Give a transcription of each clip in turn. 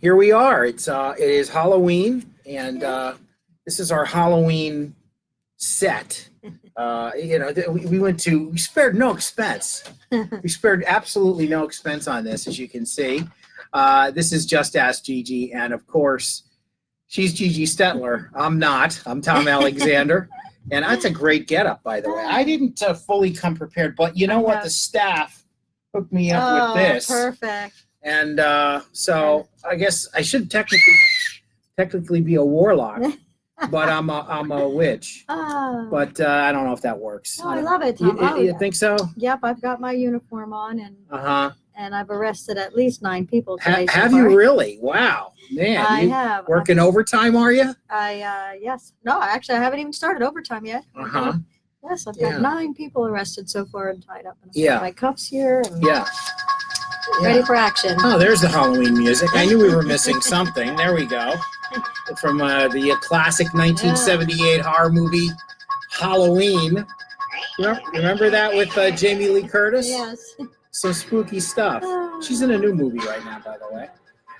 Here we are. It is Halloween, and this is our Halloween set. We spared no expense. We spared absolutely no expense on this, as you can see. This is Just Ask Gigi, and of course, she's Gigi Stetler. I'm not. I'm Tom Alexander, and that's a great getup, by the way. I didn't fully come prepared, but you know what? The staff hooked me up with this. Perfect. And so I guess I should technically be a warlock, but I'm a witch. But I don't know if that works. Oh, I love it, Tom. You think so? Yep, I've got my uniform on, and I've arrested at least 9 people today. Have you really? Wow, man! I have. Working overtime, are you? Yes. No, actually, I haven't even started overtime yet. Yes, I've got 9 people arrested so far and tied up. And I've got my cuffs here. And ready for action. Oh, there's the Halloween music. I knew we were missing something. There we go. From the classic 1978 horror movie, Halloween. Remember that with Jamie Lee Curtis? Yes. Some spooky stuff. She's in a new movie right now, by the way.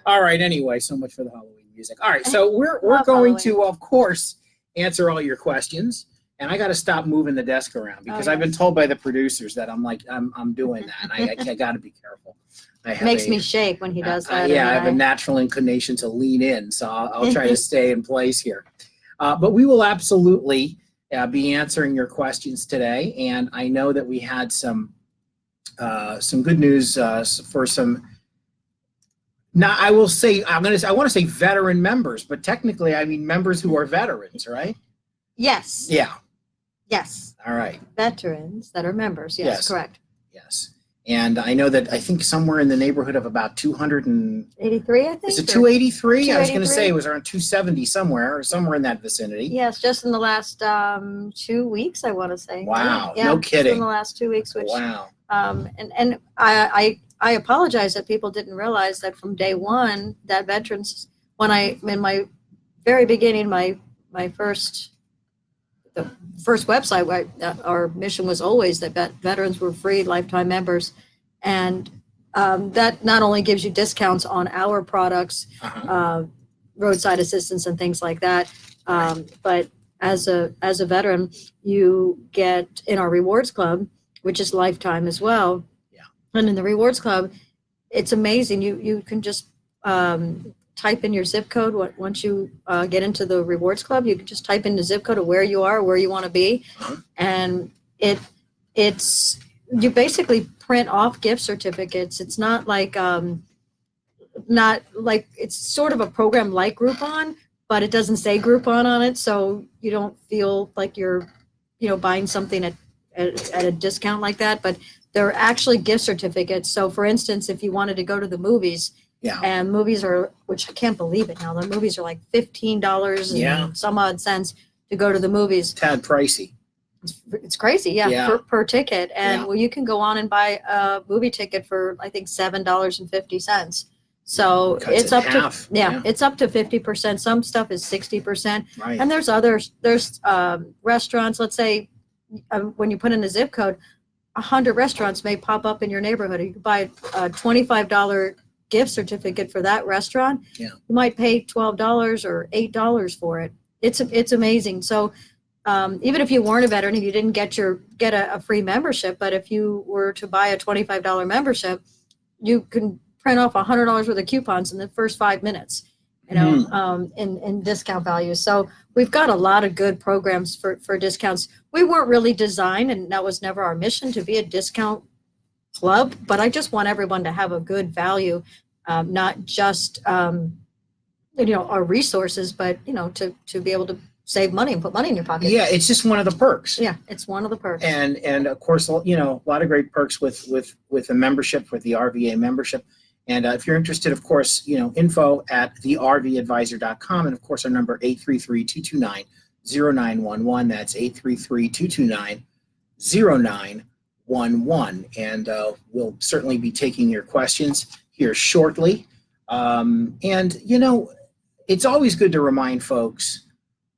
All right, anyway, so much for the Halloween music. All right, so we're going to, of course, answer all your questions. And I got to stop moving the desk around because I've been told by the producers that I'm doing that. And I got to be careful. Makes me shake when he does that. I have a natural inclination to lean in, so I'll try to stay in place here. But we will absolutely be answering your questions today. And I know that we had some good news for some. Now I will say I want to say veteran members, but technically I mean members who are veterans, right? Yes. Yeah. Yes. All right. Veterans that are members. Yes, correct. Yes. And I know that I think somewhere in the neighborhood of about 283, I think. Is it 283? I was going to say it was around 270 somewhere in that vicinity. Yes, just in the last 2 weeks, I want to say. Wow. No kidding. Just in the last 2 weeks, which wow. And I apologize that people didn't realize that from day one that veterans, in my very beginning, the first website, our mission was always that veterans were free lifetime members, and that not only gives you discounts on our products, roadside assistance and things like that, but as a veteran, you get in our rewards club, which is lifetime as well. Yeah. And in the rewards club, it's amazing. You can just type in your zip code. Once you get into the rewards club, you can just type in the zip code of where you are, where you want to be, and it's you basically print off gift certificates. It's not like it's sort of a program like Groupon, but it doesn't say Groupon on it, so you don't feel like you're buying something at a discount like that. But they're actually gift certificates. So for instance, if you wanted to go to the movies. Yeah. And movies are, which I can't believe it now, the movies are like $15 and some odd cents to go to the movies. Tad pricey. It's crazy, per ticket. And well, you can go on and buy a movie ticket for, I think, $7.50. So it's up half. It's up to 50%. Some stuff is 60%. Right. And there's restaurants, let's say, when you put in a zip code, 100 restaurants may pop up in your neighborhood. You could buy a $25 gift certificate for that restaurant. You might pay $12 or $8 for it. It's amazing. So even if you weren't a veteran, if you didn't get a free membership, but if you were to buy a $25 membership, you can print off $100 worth of coupons in the first 5 minutes, in discount values. So we've got a lot of good programs for discounts. We weren't really designed, and that was never our mission, to be a discount club, but I just want everyone to have a good value, not just our resources, but to be able to save money and put money in your pocket. Yeah, it's just one of the perks. Yeah, it's one of the perks. And of course, a lot of great perks with a membership, with the RVA membership. And if you're interested, of course, info at thervadvisor.com, and of course our number 833-229-0911. That's 833-229-0911. And we'll certainly be taking your questions here shortly. It's always good to remind folks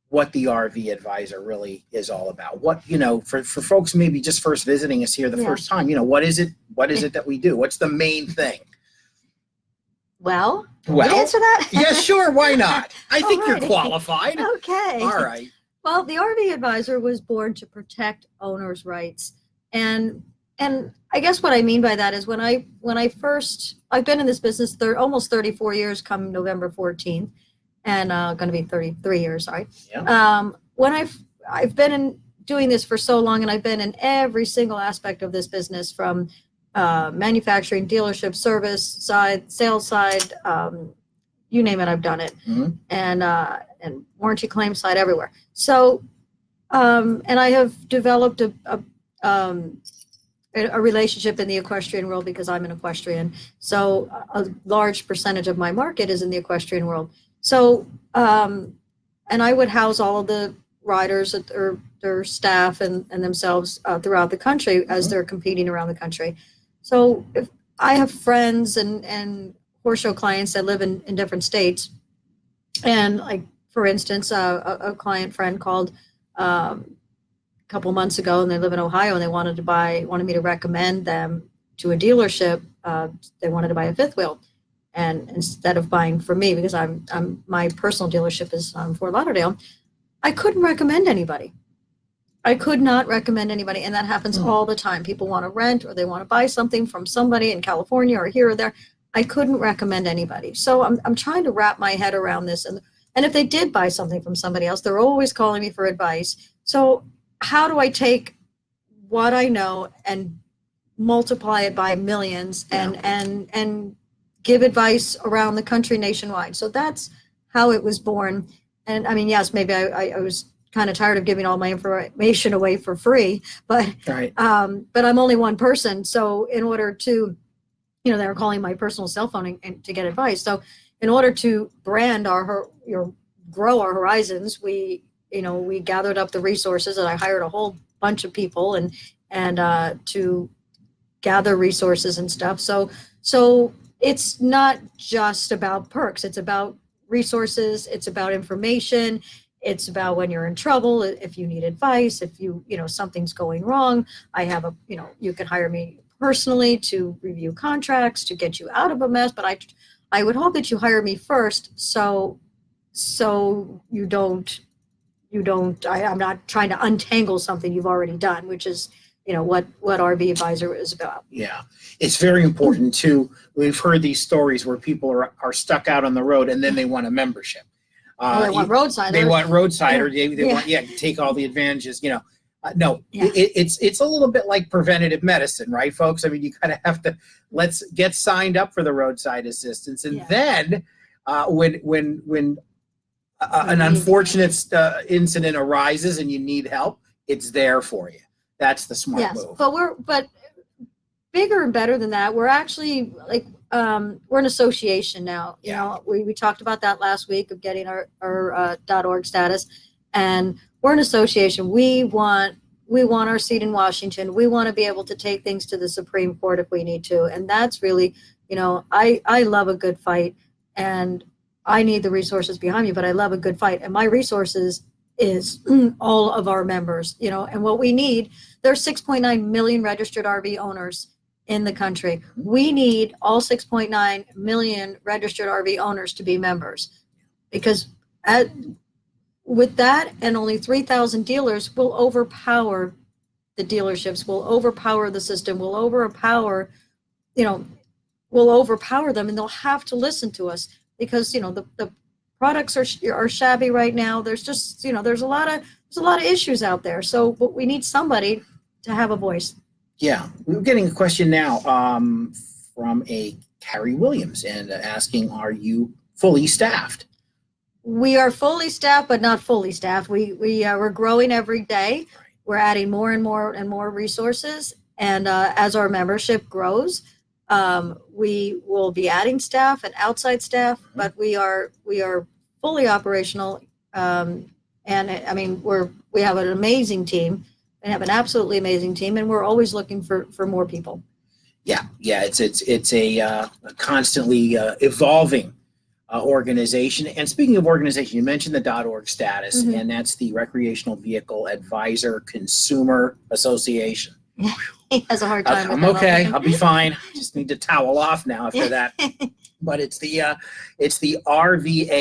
what the RV Advisor really is all about. What, for folks maybe just first visiting us here the first time, what is it that we do? What's the main thing? Well, Well, can you answer that? yeah, sure. Why not? I think you're Alrighty. qualified. Okay. All right. Well, the RV advisor was born to protect owners' rights. And I guess what I mean by that is I've been in this business almost 34 years come November 14th, and going to be 33 years, sorry. Yeah. When I've been doing this for so long, and I've been in every single aspect of this business, from manufacturing, dealership, service side, sales side, you name it, I've done it. Mm-hmm. And warranty claim side, everywhere. So, and I have developed a relationship in the equestrian world because I'm an equestrian. So a large percentage of my market is in the equestrian world. So, and I would house all of the riders or their staff and themselves throughout the country as they're competing around the country. So if I have friends and horse show clients that live in different states, and like, for instance, a client friend called a couple months ago, and they live in Ohio, and they wanted me to recommend them to a dealership. They wanted to buy a fifth wheel, and instead of buying from me, because my personal dealership is Fort Lauderdale, I couldn't recommend anybody. I could not recommend anybody, and that happens all the time. People want to rent or they want to buy something from somebody in California or here or there. I couldn't recommend anybody. So I'm trying to wrap my head around this. And if they did buy something from somebody else, they're always calling me for advice. So how do I take what I know and multiply it by millions and give advice around the country nationwide? So that's how it was born. And I mean, yes, maybe I was kind of tired of giving all my information away for free, but Right. But I'm only one person. So in order to, they were calling my personal cell phone and to get advice. So in order to brand grow our horizons, we gathered up the resources, and I hired a whole bunch of people and to gather resources and stuff. So it's not just about perks. It's about resources. It's about information. It's about when you're in trouble, if you need advice, if something's going wrong. I have you can hire me personally to review contracts, to get you out of a mess. But I would hope that you hire me first, so you don't. I'm not trying to untangle something you've already done, which is what RV Advisor is about. Yeah, it's very important too. We've heard these stories where people are stuck out on the road, and then they want a membership. They want roadside. They want roadside, or they Yeah. want take all the advantages. No, Yeah. it's a little bit like preventative medicine, right, folks? I mean, you kind of have to let's get signed up for the roadside assistance, and then when an unfortunate incident arises and you need help, it's there for you. That's the smart move. But bigger and better than that, we're actually we're an association now. We talked about that last week of getting our .org status, and we're an association. We want our seat in Washington. We want to be able to take things to the Supreme Court if we need to, and that's really, I love a good fight, and I need the resources behind me, but I love a good fight, and my resources is all of our members. And what we need, there's 6.9 million registered RV owners in the country. We need all 6.9 million registered RV owners to be members, because with that and only 3,000 dealers will overpower the dealerships, will overpower the system, will overpower them, and they'll have to listen to us, because the products are shabby right now. There's just there's a lot of issues out there. But we need somebody to have a voice. Yeah, we're getting a question now from a Carrie Williams, and asking, are you fully staffed? We are fully staffed, but not fully staffed. We're growing every day. We're adding more and more resources, and as our membership grows, we will be adding staff and outside staff. But we are fully operational, and I mean we have an amazing team. We have an absolutely amazing team, and we're always looking for more people. Yeah, it's a constantly evolving organization. And speaking of organization, you mentioned the .org status, and that's the Recreational Vehicle Advisor Consumer Association. He has a hard time. I'm okay. I'll be fine. Just need to towel off now after that but it's the rvaca.org.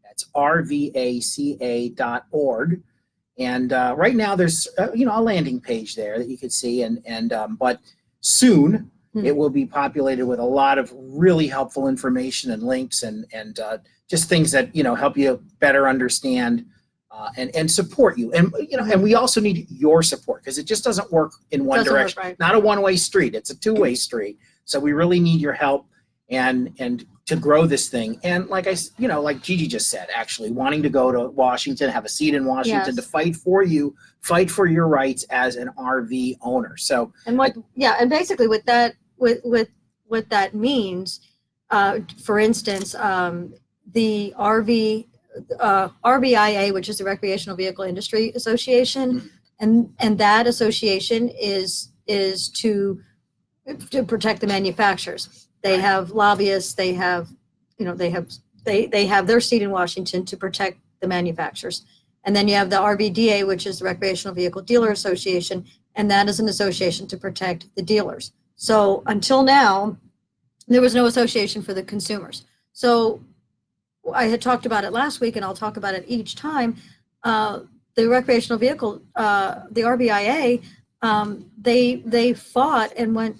That's rvaca.org. And right now there's a landing page there that you can see, but soon it will be populated with a lot of really helpful information and links and just things that help you better understand and support you. And we also need your support, because it just doesn't work in one direction. Right. Not a one-way street. It's a two-way street. So we really need your help and to grow this thing. And like Gigi just said, actually wanting to go to Washington, have a seat in Washington, yes, to fight for your rights as an RV owner. So and basically what that means, for instance, the RVIA, which is the Recreational Vehicle Industry Association, and that association is to protect the manufacturers. They have lobbyists. They have their seat in Washington to protect the manufacturers. And then you have the RVDA, which is the Recreational Vehicle Dealer Association, and that is an association to protect the dealers. So until now, there was no association for the consumers. So I had talked about it last week, and I'll talk about it each time. The recreational vehicle, the RVIA, they fought and went.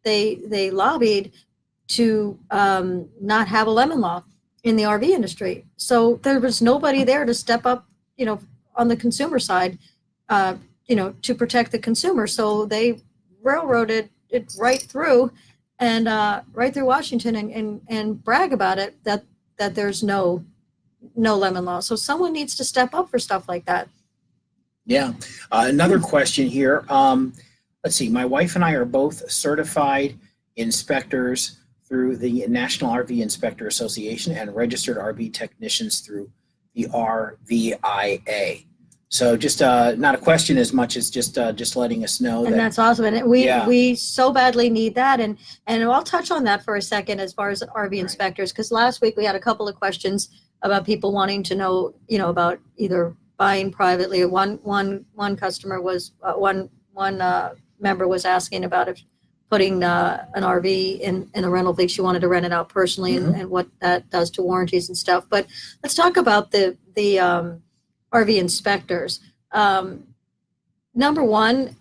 They lobbied to not have a lemon law in the RV industry. So there was nobody there to step up, on the consumer side, to protect the consumer. So they railroaded it right through, and right through Washington, and brag about it that there's no lemon law. So someone needs to step up for stuff like that. Yeah. Another question here. Let's see. My wife and I are both certified inspectors through the National RV Inspector Association and registered RV technicians through the RVIA. So just not a question as much as just letting us know. And that's awesome. And we so badly need that. And I'll touch on that for a second as far as RV inspectors, because last week we had a couple of questions about people wanting to know, about either buying privately. One customer was one member was asking about if putting an RV in a rental fleet. She wanted to rent it out personally, and what that does to warranties and stuff. But let's talk about the RV inspectors. Number one,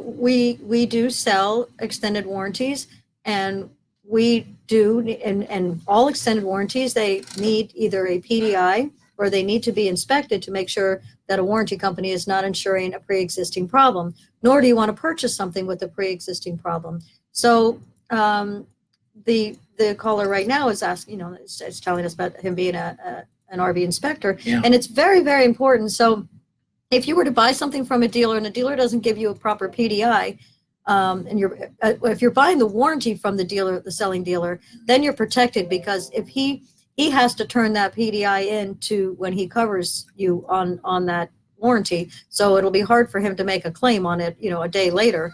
we do sell extended warranties, and we do, and all extended warranties, they need either a PDI or they need to be inspected to make sure that a warranty company is not insuring a pre-existing problem, nor do you want to purchase something with a pre-existing problem. So the caller right now is asking, is telling us about him being an RV inspector, and it's very, very important. So if you were to buy something from a dealer and the dealer doesn't give you a proper PDI, and if you're buying the warranty from the dealer, the selling dealer, then you're protected, because if he has to turn that PDI in to when he covers you on that warranty. So it'll be hard for him to make a claim on it, a day later,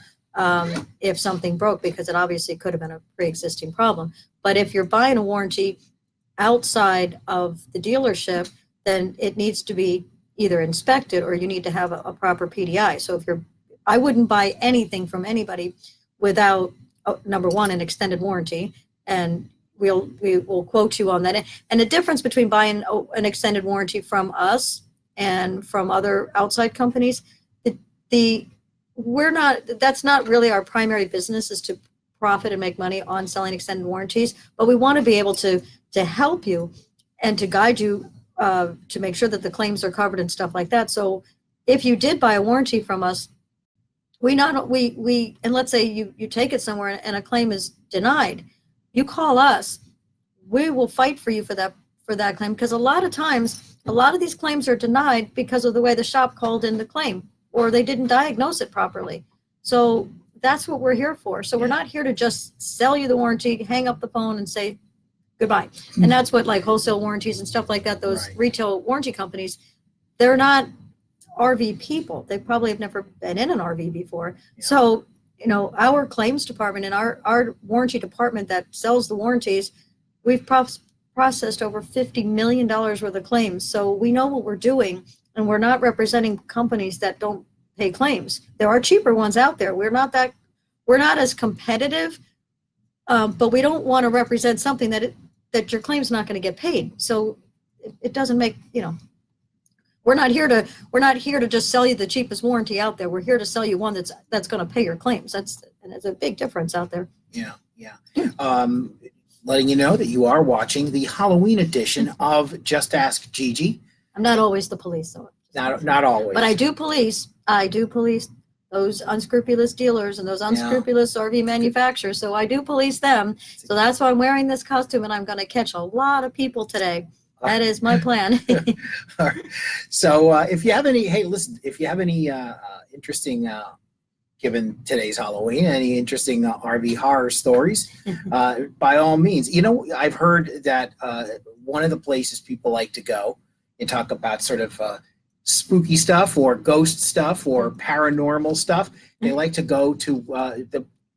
if something broke, because it obviously could have been a pre-existing problem. But if you're buying a warranty outside of the dealership, then it needs to be either inspected or you need to have a proper PDI. So I wouldn't buy anything from anybody without, number one, an extended warranty, and we will quote you on that. And the difference between buying an extended warranty from us and from other outside companies, that's not really our primary business, is to profit and make money on selling extended warranties, but we want to be able to help you and to guide you to make sure that the claims are covered and stuff like that. So if you did buy a warranty from us, and let's say you take it somewhere and a claim is denied, you call us, we will fight for you for that claim, because a lot of times, a lot of these claims are denied because of the way the shop called in the claim, or they didn't diagnose it properly. So that's what we're here for. So we're not here to just sell you the warranty, hang up the phone and say goodbye. And that's what, like, wholesale warranties and stuff like that, those retail warranty companies, they're not RV people. They probably have never been in an RV before. So our claims department and our warranty department that sells the warranties, we've processed over $50 million worth of claims. So we know what we're doing, and we're not representing companies that don't pay claims. There are cheaper ones out there. We're not as competitive but we don't want to represent something that your claim's not going to get paid. So it doesn't make, we're not here to just sell you the cheapest warranty out there. We're here to sell you one that's going to pay your claims. And it's a big difference out there. Yeah. Letting you know that you are watching the Halloween edition of Just Ask Gigi. I'm not always the police, though. Not always. But I do police those unscrupulous dealers and those unscrupulous RV manufacturers. So I do police them. So that's why I'm wearing this costume, and I'm going to catch a lot of people today. That is my plan. So if you have any, interesting, given today's Halloween, any interesting RV horror stories, by all means. I've heard that one of the places people like to go and talk about sort of spooky stuff or ghost stuff or paranormal stuff, they like to go to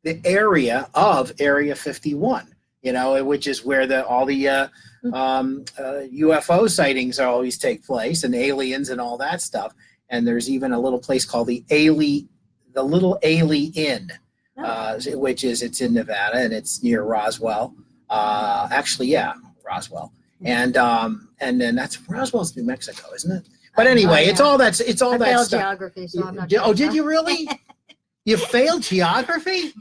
the area of Area 51, which is where all the UFO sightings always take place, and aliens and all that stuff. And there's even a little place called the Little Ailey Inn, it's in Nevada, and it's near Roswell. Roswell. And then that's Roswell's New Mexico, isn't it? But anyway, it's all that stuff. Failed geography, so I'm not sure. Oh, did you really? You failed geography?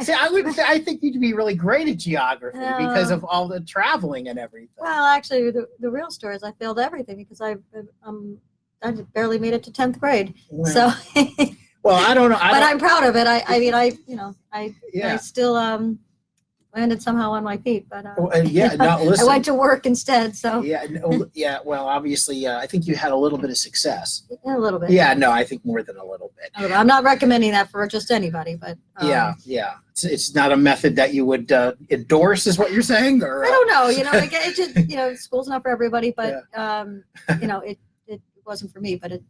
See, I think you'd be really great at geography because of all the traveling and everything. Well, actually, the real story is I failed everything because I barely made it to 10th grade. Well, so. Well, I don't know. But I'm proud of it. I still landed somehow on my feet, but listen. I went to work instead. So well, obviously, I think you had a little bit of success. A little bit. Yeah, no, I think more than a little bit. I'm not recommending that for just anybody, but it's not a method that you would endorse, is what you're saying, or I don't know. It just school's not for everybody, but it wasn't for me, but it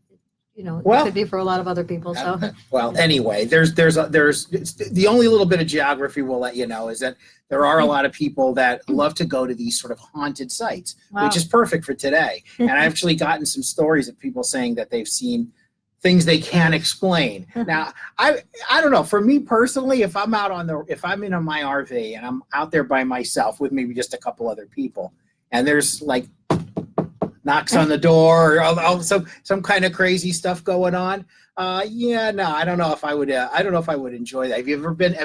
could be for a lot of other people. So well, anyway, there's the only little bit of geography we'll let you know is that there are a lot of people that love to go to these sort of haunted sites, which is perfect for today. And I've actually gotten some stories of people saying that they've seen things they can't explain. Now, I don't know. For me personally, if I'm in my RV and I'm out there by myself with maybe just a couple other people, and there's like knocks on the door, or some kind of crazy stuff going on. I don't know if I would. I don't know if I would enjoy that. Have you ever been?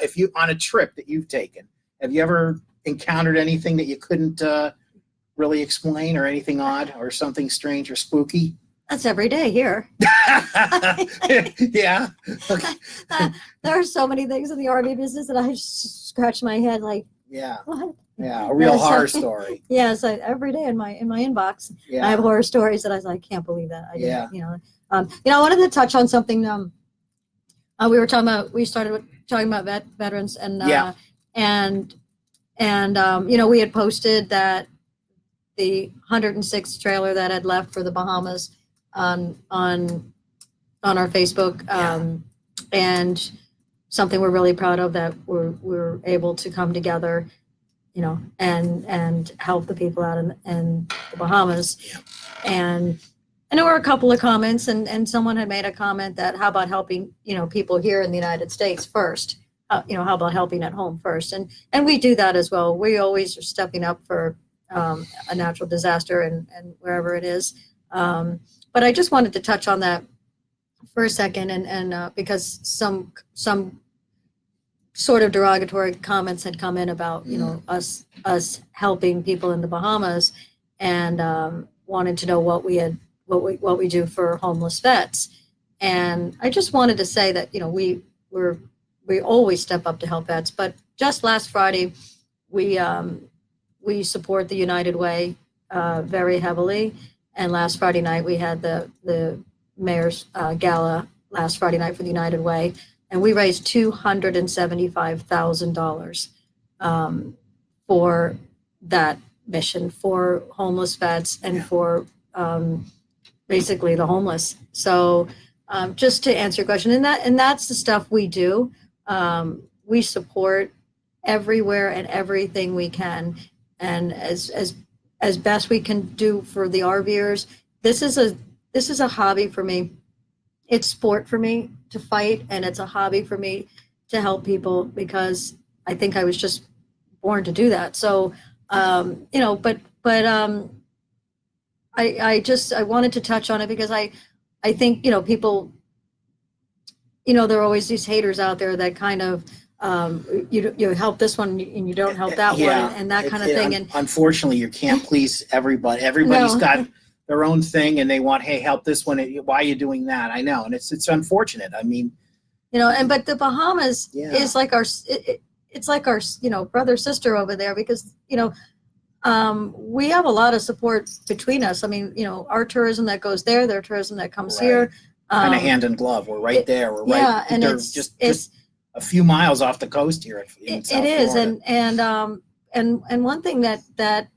If you on a trip that you've taken, have you ever encountered anything that you couldn't really explain, or anything odd, or something strange or spooky? That's every day here. Yeah. Okay. There are so many things in the RV business that I just scratch my head like. Yeah. What? Yeah, a real horror story. Yes, every day in my inbox, I have horror stories that I can't believe that. I wanted to touch on something. We started talking about veterans, and we had posted that the 106th trailer that had left for the Bahamas on our Facebook, and something we're really proud of, that we're able to come together, and help the people out in the Bahamas. And there were a couple of comments, and someone had made a comment that, how about helping, people here in the United States first? How about helping at home first? And we do that as well. We always are stepping up for a natural disaster and wherever it is. But I just wanted to touch on that for a second, and because some sort of derogatory comments had come in about us helping people in the Bahamas, and wanted to know what we do for homeless vets. And I just wanted to say that we always step up to help vets, but just last Friday we support the United Way very heavily, and last Friday night we had the mayor's gala last Friday night for the United Way. And we raised $275,000 for that mission, for homeless vets and for basically the homeless. So just to answer your question, and that's the stuff we do. We support everywhere and everything we can, and as best we can do for the RVers. This is a hobby for me. It's sport for me to fight, and it's a hobby for me to help people, because I think I was just born to do that. So, you know, I wanted to touch on it because I think, you know, people, you know, there are always these haters out there that kind of, you help this one and you don't help that Yeah, one and that kind of thing. And unfortunately, you can't please everybody. Everybody's No. got their own thing, and they want, hey, help this one. Why are you doing that? I know, and it's unfortunate. I mean, you know, and but the Bahamas Yeah. is like our, it's like our, you know, brother sister over there because, you know, we have a lot of support between us. I mean, you know, our tourism that goes there, their tourism that comes Right. here. Kind of hand in glove. We're right there. We're right. Yeah, and they're it's just a few miles off the coast here. In South it is, Florida. and one thing that the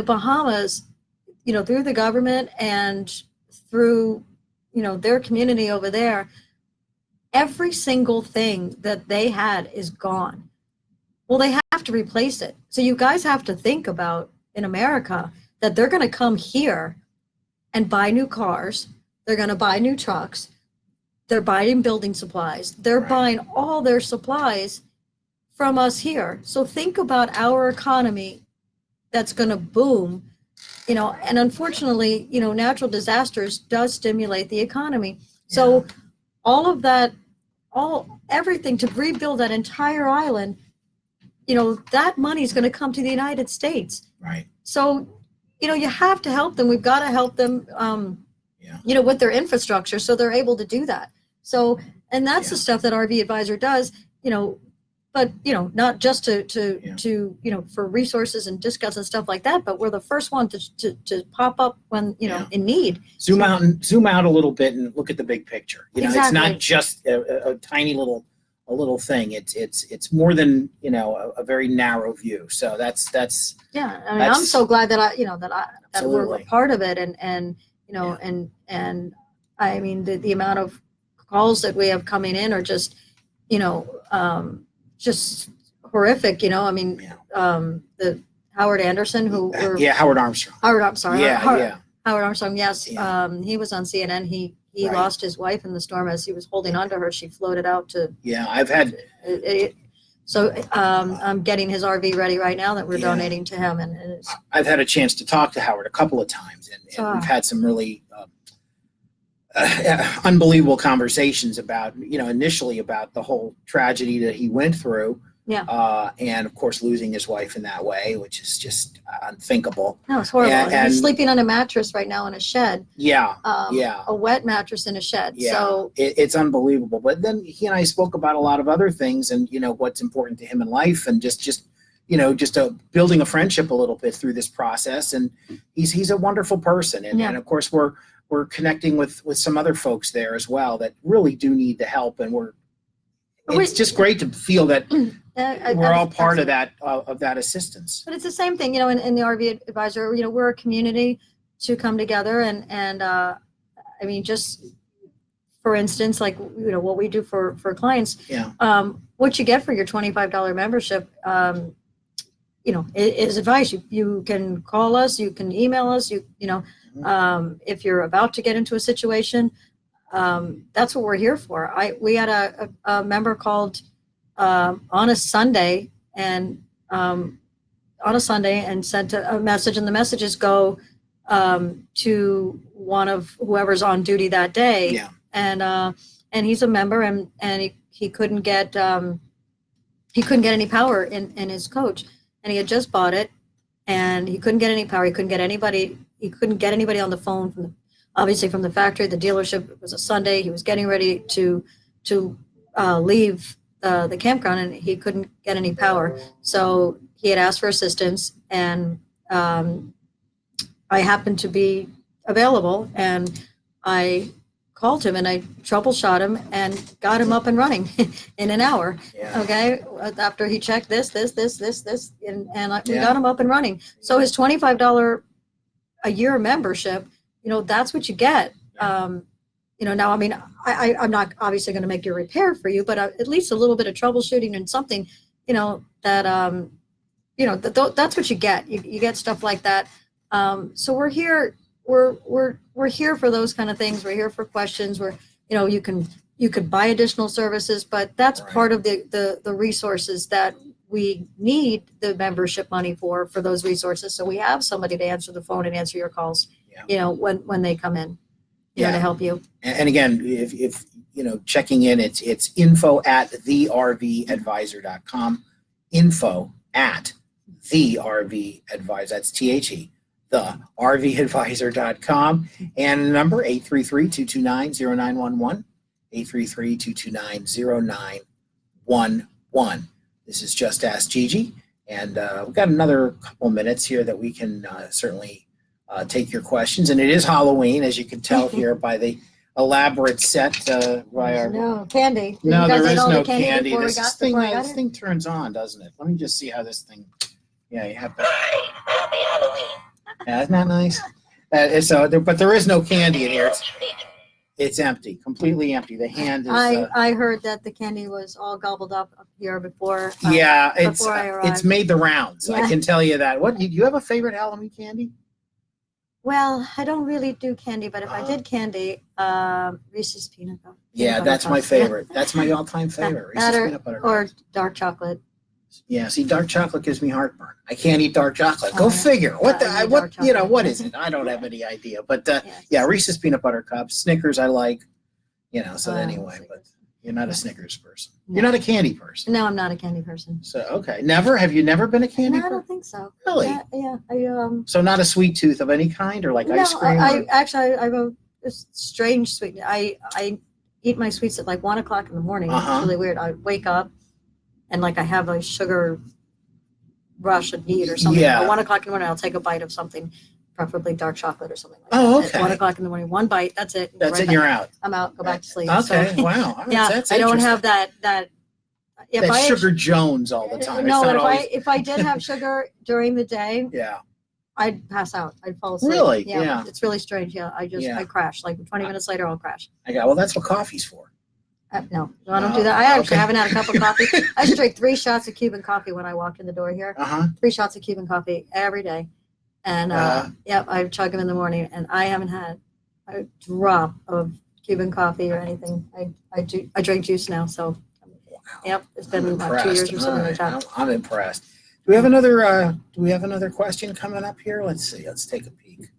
Bahamas, you know, through the government and through, you know, their community over there, every single thing that they had is gone. Well, they have to replace it. So you guys have to think about in America that they're going to come here and buy new cars. They're going to buy new trucks. They're buying building supplies. They're Right. buying all their supplies from us here. So think about our economy that's going to boom, you know, and unfortunately, you know, natural disasters does stimulate the economy. So all of that, everything to rebuild that entire island, you know, that money is going to come to the United States. Right. So, you know, you have to help them. We've got to help them, you know, with their infrastructure so they're able to do that. So, and that's the stuff that RV Advisor does, you know, but, you know, not just to you know, for resources and discounts and stuff like that, but we're the first one to pop up when, you know, in need. Zoom out a little bit and look at the big picture. You know, Exactly. It's not just a tiny little thing. It's more than, you know, a very narrow view. So that's yeah. I mean, I'm so glad that that we're a part of it, and you know, and I mean the amount of calls that we have coming in are just, you know, just horrific. You know, I mean, the Howard Anderson Howard Armstrong. I'm sorry. Howard Armstrong. Yes. Yeah. He was on CNN. He Right. lost his wife in the storm as he was holding onto her. She floated out to. Yeah, I've had. So I'm getting his RV ready right now that we're donating to him, and it's, I've had a chance to talk to Howard a couple of times, and we've had some really unbelievable conversations about, you know, initially about the whole tragedy that he went through. Yeah. And of course, losing his wife in that way, which is just unthinkable. No, it's horrible. And he's sleeping on a mattress right now in a shed. Yeah. A wet mattress in a shed. Yeah. So it's unbelievable. But then he and I spoke about a lot of other things, and, you know, what's important to him in life, and just you know, just building a friendship a little bit through this process. And he's a wonderful person. And, and of course, we're connecting with some other folks there as well that really do need the help. And it's just great to feel that we're all part of that assistance. But it's the same thing, you know, in the RV Advisor, you know, we're a community to come together and I mean, just for instance, like, you know, what we do for clients, what you get for your $25 membership, you know, is advice. You can call us, you can email us, you know, if you're about to get into a situation, that's what we're here for. We had a member called on a Sunday and sent a message, and the messages go to one of whoever's on duty that day. Yeah. And he's a member, and he couldn't get any power in his coach, and he had just bought it, and he couldn't get any power. He couldn't get anybody on the phone obviously from the factory. The dealership, it was a Sunday. He was getting ready to leave the campground, and he couldn't get any power. So he had asked for assistance, and I happened to be available, and I called him and I troubleshot him and got him up and running in an hour. Yeah. Okay. After he checked this, and we got him up and running. So his $25 a year membership, you know, that's what you get. You know, now, I mean, I'm not obviously going to make your repair for you, but at least a little bit of troubleshooting and something, you know, that, you know, that's what you get. You get stuff like that. So we're here. We're here for those kind of things. We're here for questions. You know, you can you could buy additional services, but that's Right. part of the resources that we need the membership money for those resources. So we have somebody to answer the phone and answer your calls, Yeah. when they come in, to Yeah. help you. And again, if checking in, it's info@thervadvisor.com, info@thervadvisor, that's THE, the rvadvisor.com, and number 833-229-0911, 833-229-0911. This is Just Ask Gigi, and we've got another couple minutes here that we can certainly take your questions. And it is Halloween, as you can tell here by the elaborate set by our. No candy. No, You guys there ate is all the no candy. before This we got thing, before I got this it? thing turns on, doesn't it? Let me just see how this thing. Yeah, you have to. Yeah, isn't that nice? But there is no candy in here. It's empty, completely empty. The hand is. I heard that the candy was all gobbled up here before. Yeah, before I arrived. it's made the rounds. I Yeah. can tell you that. What do you have a favorite Halloween candy? Well, I don't really do candy, but if I did candy, Reese's peanut butter. Yeah, that's my cups. favorite. That's my all-time favorite. That Reese's peanut butter or cups. dark chocolate. Yeah, see, dark chocolate gives me heartburn. I can't eat dark chocolate. Go Oh, figure. What I need dark chocolate. what is it? I don't have any idea. But Yes. yeah, Reese's peanut butter cups, Snickers I like. So Oh, anyway, Snickers. but you're not a Yeah. Snickers person. No. You're not a candy person. No, I'm not a candy person. So okay, never. Have you never been a candy No, I person? don't think so. Really? Yeah. So not a sweet tooth of any kind, or like No, ice cream. I or- actually I have a strange sweetness. I eat my sweets at like 1:00 in the morning. Uh-huh. It's really weird. I wake up and like I have a sugar rush and need or something. Yeah. At 1:00 in the morning, I'll take a bite of something, preferably dark chocolate or something like Oh, that. okay. At 1:00 in the morning, one bite, that's it. That's right it. back. You're out. I'm out. Go back to sleep. Okay. So, Wow. All right, yeah, that's I don't interesting. have that. If That I sugar Jones all the time. no, It's but not always. if I did have sugar during the day, Yeah. I'd pass out. I'd fall asleep. Really? Yeah. It's really strange. Yeah, Yeah. I crash. Like 20 minutes later, I'll crash. Well, that's what coffee's for. No, I don't No, do that. I actually okay. haven't had a cup of coffee. I should drink 3 shots of Cuban coffee when I walk in the door here. 3 shots of Cuban coffee every day. And yep, I chug them in the morning, and I haven't had a drop of Cuban coffee or anything. I drink juice now, so yep, it's been I'm about 2 years or impressed. something All like right, that. I'm impressed. Do we have another question coming up here? Let's see. Let's take a peek.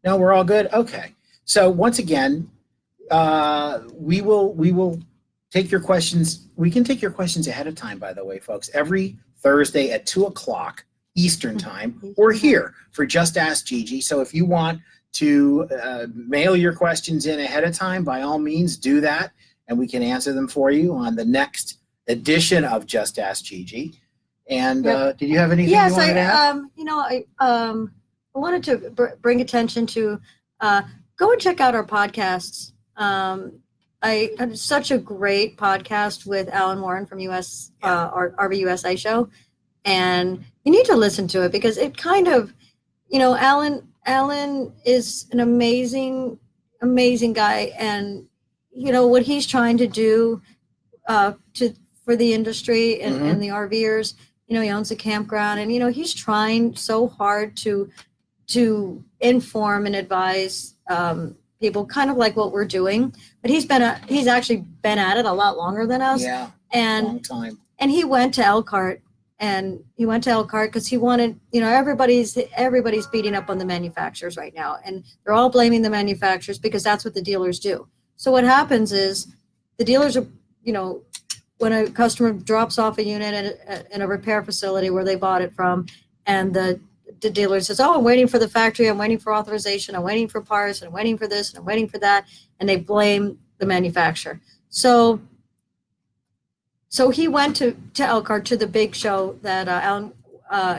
No, we're all good. Okay. So once again, we will take your questions. We can take your questions ahead of time, by the way, folks. Every Thursday at 2:00 Eastern time, we're here for Just Ask Gigi. So if you want to mail your questions in ahead of time, by all means, do that, and we can answer them for you on the next edition of Just Ask Gigi. And Yep. did you have anything Yes, you wanted to add? I wanted to bring attention to go and check out our podcasts. I had such a great podcast with Alan Warren from our RVUSA show, and you need to listen to it because it kind of, Alan is an amazing guy, and what he's trying to do for the industry and the RVers. He owns a campground, and he's trying so hard to inform and advise people, kind of like what we're doing. But he's actually been at it a lot longer than us. Yeah, and long time. and he went to Elkhart, because he wanted, everybody's beating up on the manufacturers right now, and they're all blaming the manufacturers because that's what the dealers do. So what happens is the dealers are, when a customer drops off a unit in a repair facility where they bought it from, and the dealer says, "Oh, I'm waiting for the factory, I'm waiting for authorization, I'm waiting for parts, and I'm waiting for this, and I'm waiting for that," and they blame the manufacturer. So he went to Elkhart, to the big show that Alan,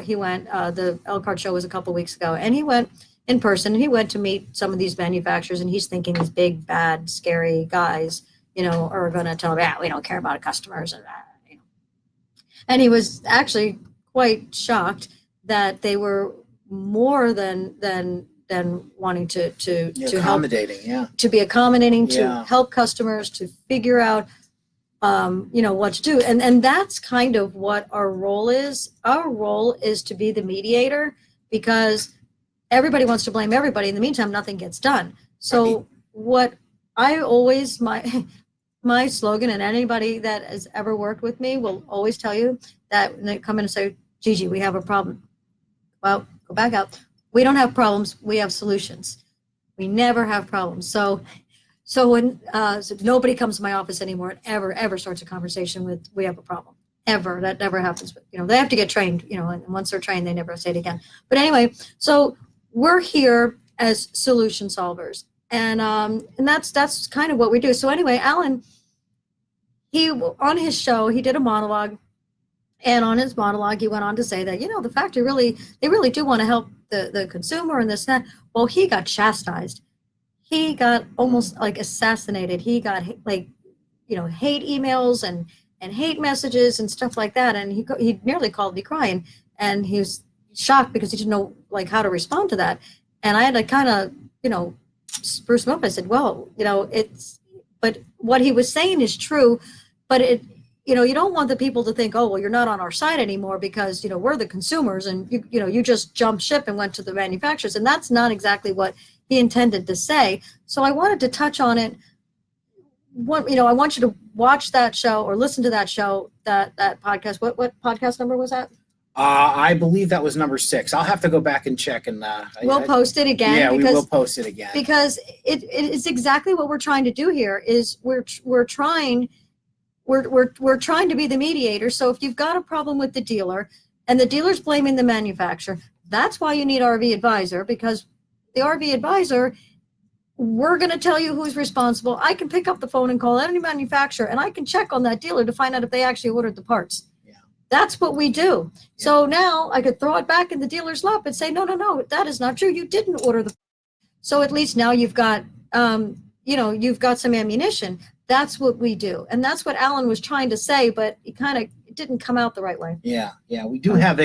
he went, the Elkhart show was a couple weeks ago, and he went in person, and he went to meet some of these manufacturers, and he's thinking these big, bad, scary guys, are going to tell him, "Yeah, we don't care about customers." And he was actually quite shocked that they were more than wanting to help, Accommodating, yeah. to be accommodating, to Yeah. help customers, to figure out, what to do. And that's kind of what our role is. Our role is to be the mediator, because everybody wants to blame everybody. In the meantime, nothing gets done. So Right. what I always, my my slogan, and anybody that has ever worked with me will always tell you that when they come in and say, Gigi, we have a problem. Well, go back out. We don't have problems. We have solutions. We never have problems. So when so nobody comes to my office anymore and ever starts a conversation with, we have a problem. Ever. That never happens. But, they have to get trained, and once they're trained, they never say it again. But anyway, so we're here as solution solvers. And that's kind of what we do. So anyway, Alan, on his show, he did a monologue. And on his monologue, he went on to say that, the factory they really do want to help the consumer and this and that. Well, he got chastised. He got almost like assassinated. He got hate emails and hate messages and stuff like that. And he nearly called me crying, and he was shocked because he didn't know like how to respond to that. And I had to kind of, spruce him up. I said, well, but what he was saying is true, but you don't want the people to think, oh, well, you're not on our side anymore because, we're the consumers and you just jumped ship and went to the manufacturers. And that's not exactly what he intended to say. So I wanted to touch on it. I want you to watch that show or listen to that show, that podcast. What podcast number was that? I believe that was number 6. I'll have to go back and check, and we'll post it again. Yeah, we will post it again because it's exactly what we're trying to do here. Is we're trying to be the mediator. So if you've got a problem with the dealer and the dealer's blaming the manufacturer, that's why you need RV Advisor, because the RV Advisor, we're going to tell you who's responsible. I can pick up the phone and call any manufacturer, and I can check on that dealer to find out if they actually ordered the parts. That's what we do. Yeah. So now I could throw it back in the dealer's lap and say, no, that is not true. You didn't order the. So at least now you've got, you've got some ammunition. That's what we do, and that's what Alan was trying to say, but it didn't come out the right way. Yeah. We do have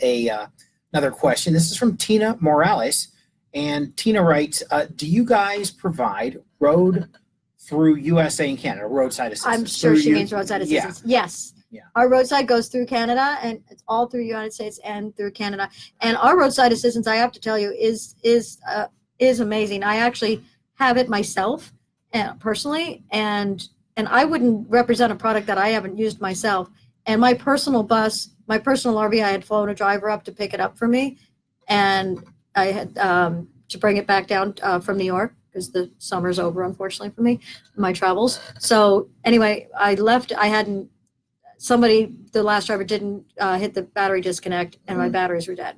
another question. This is from Tina Morales, and Tina writes, "Do you guys provide road through USA and Canada roadside assistance?" I'm sure she means roadside assistance. Yeah. Yes. Yeah. Our roadside goes through Canada, and it's all through the United States and through Canada. And our roadside assistance, I have to tell you, is amazing. I actually have it myself, personally, and I wouldn't represent a product that I haven't used myself. And my personal RV, I had flown a driver up to pick it up for me, and I had to bring it back down from New York, because the summer's over, unfortunately, for me, my travels. So anyway, I left. The last driver didn't hit the battery disconnect, and my batteries were dead.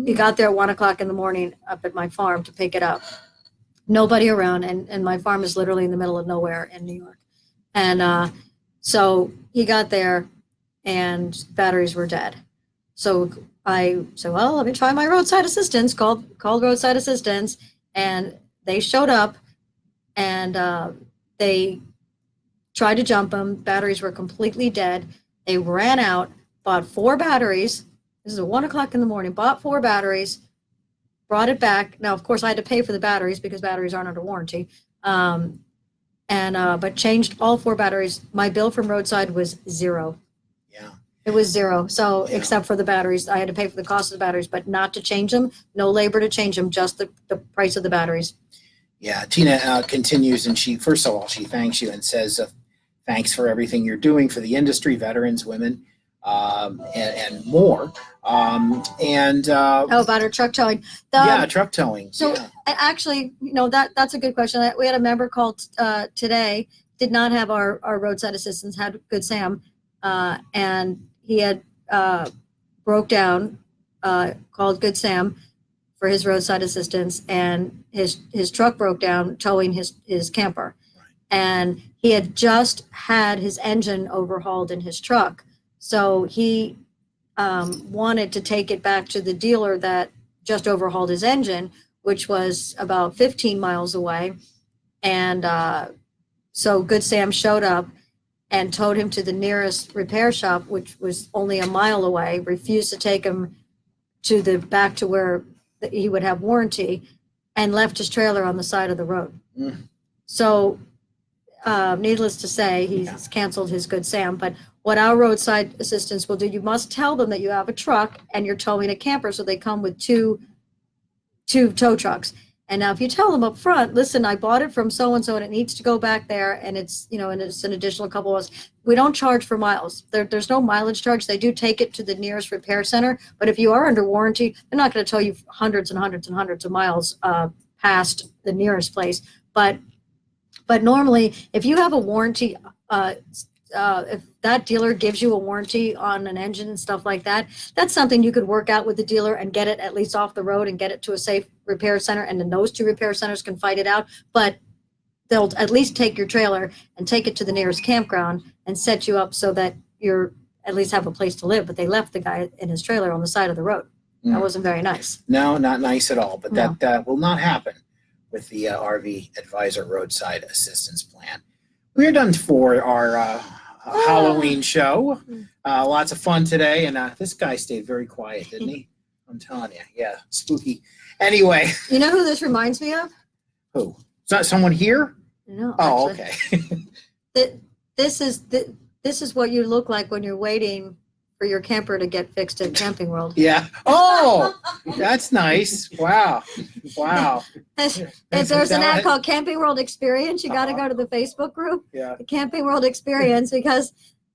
He got there at 1:00 in the morning up at my farm to pick it up. Nobody around, and my farm is literally in the middle of nowhere in New York. And so he got there, and batteries were dead. So I said, well, let me try my roadside assistance, called roadside assistance, and they showed up, and they tried to jump them. Batteries were completely dead. They ran out, bought 4 batteries. This is at 1:00 in the morning, bought 4 batteries, brought it back. Now, of course, I had to pay for the batteries because batteries aren't under warranty. But changed all 4 batteries. My bill from roadside was 0. Yeah. It was 0. So except for the batteries, I had to pay for the cost of the batteries, but not to change them. No labor to change them, just the price of the batteries. Yeah. Tina continues, and she thanks you and says, thanks for everything you're doing for the industry, veterans, women, and more. About her truck towing. Truck towing. So actually, that's a good question. We had a member call today, did not have our roadside assistance, had Good Sam, and he had broke down, called Good Sam for his roadside assistance, and his truck broke down towing his camper. And he had just had his engine overhauled in his truck. So he wanted to take it back to the dealer that just overhauled his engine, which was about 15 miles away. And so Good Sam showed up and towed him to the nearest repair shop, which was only a mile away, refused to take him back to where he would have warranty, and left his trailer on the side of the road. So needless to say, he's canceled his Good Sam. But what our roadside assistance will do, you must tell them that you have a truck and you're towing a camper, so they come with two tow trucks. And now if you tell them up front, listen, I bought it from so-and-so and it needs to go back there and it's, and it's an additional couple of us. We don't charge for miles. There's no mileage charge. They do take it to the nearest repair center. But if you are under warranty, they're not going to tell you hundreds and hundreds and hundreds of miles past the nearest place. But normally, if you have a warranty, if that dealer gives you a warranty on an engine and stuff like that, that's something you could work out with the dealer and get it at least off the road and get it to a safe repair center. And then those two repair centers can fight it out. But they'll at least take your trailer and take it to the nearest campground and set you up so that you're at least have a place to live. But they left the guy in his trailer on the side of the road. That wasn't very nice. No, not nice at all. But No. that will not happen with the RV Advisor Roadside Assistance Plan. We're done for our Halloween show. Lots of fun today. And this guy stayed very quiet, didn't he? I'm telling you. Yeah, spooky. Anyway. You know who this reminds me of? Who? Is that someone here? No. Oh, actually. okay. This is what you look like when you're waiting for your camper to get fixed at Camping World. Yeah. Oh, that's nice. Wow. There's an app called Camping World Experience. You got to go to the Facebook group, Yeah. the Camping World Experience, because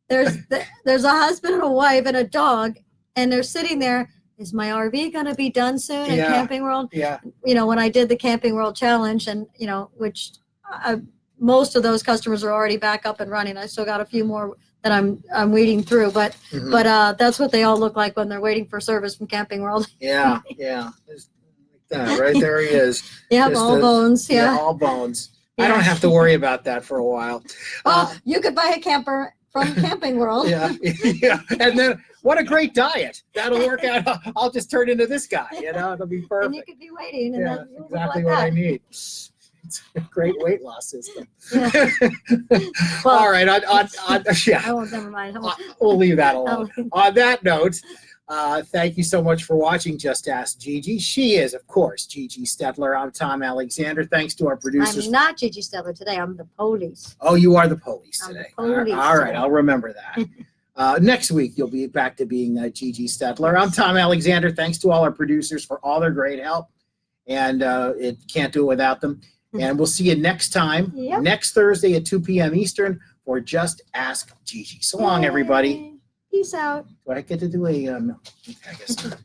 there's a husband and a wife and a dog, and they're sitting there. Is my RV going to be done soon at Yeah. Camping World? Yeah. When I did the Camping World Challenge, and which most of those customers are already back up and running. I still got a few more that I'm weeding through, but Mhm. that's what they all look like when they're waiting for service from Camping World. Yeah. Right there he is. Yeah, Just all a- bones. Yeah. all bones. I Yeah. don't have to worry about that for a while. Well, you could buy a camper from Camping World. Yeah. Yeah. And then what a great diet. That'll work out. I'll just turn into this guy, it'll be And you perfect. could be waiting, and Yeah, then you look exactly like what I that. need. It's a great weight loss system. Yeah. Well, All right. Yeah, I won't. Never mind. we'll leave that alone. I'll- On that note, thank you so much for watching Just Ask Gigi. She is, of course, Gigi Stetler. I'm Tom Alexander. Thanks to our producers. I'm not Gigi Stella today. I'm the police. Oh, you are the police I'm the today. police All right, today. I'll remember that. Next week, you'll be back to being Gigi Stetler. I'm Tom Alexander. Thanks to all our producers for all their great help. And it can't do it without them. And we'll see you next time, Yep. next Thursday at 2 p.m. Eastern for Just Ask Gigi. So long, everybody. Yay. Peace out. Do I get to do a, okay, I guess not.